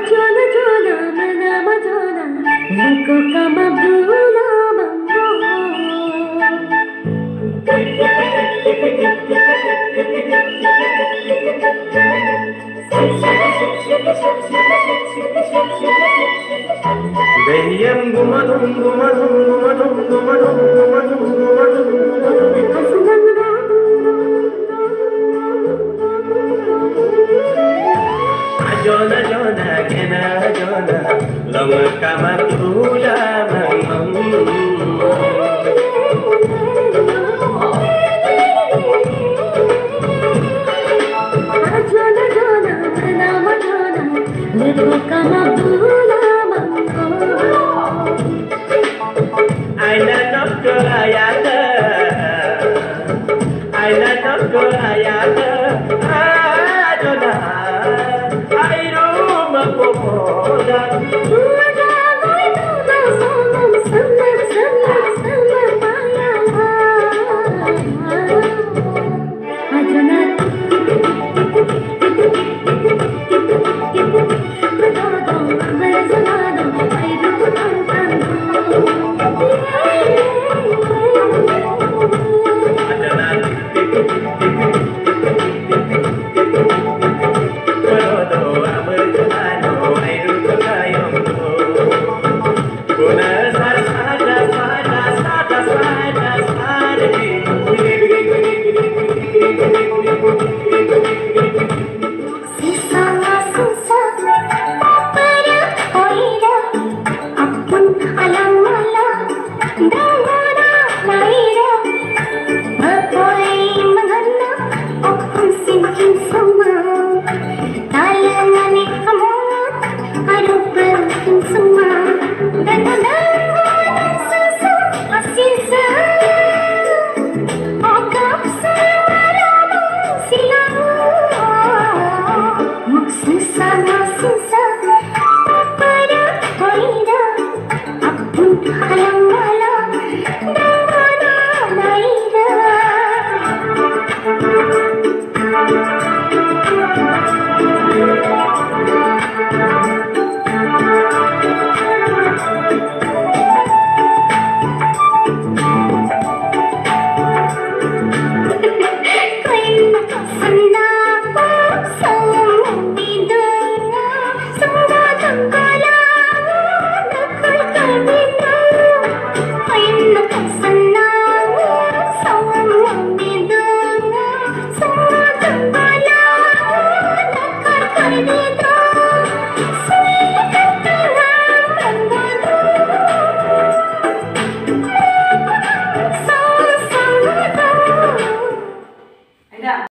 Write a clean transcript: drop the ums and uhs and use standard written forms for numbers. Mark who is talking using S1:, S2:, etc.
S1: Jona Jona Manama Jona Leko Kama Bula Mambo
S2: Deyem gumadum gumadum gumadum gumadum gumadum gumadum Jona Jona Kena Jona Lama Kama Tula
S1: Jona Jona Manama Jona Leko Kama Bula Mambo
S2: Aina Nokko Ayata Aina Nokko Ayata Jona Airu Makomoda
S1: Susah, susah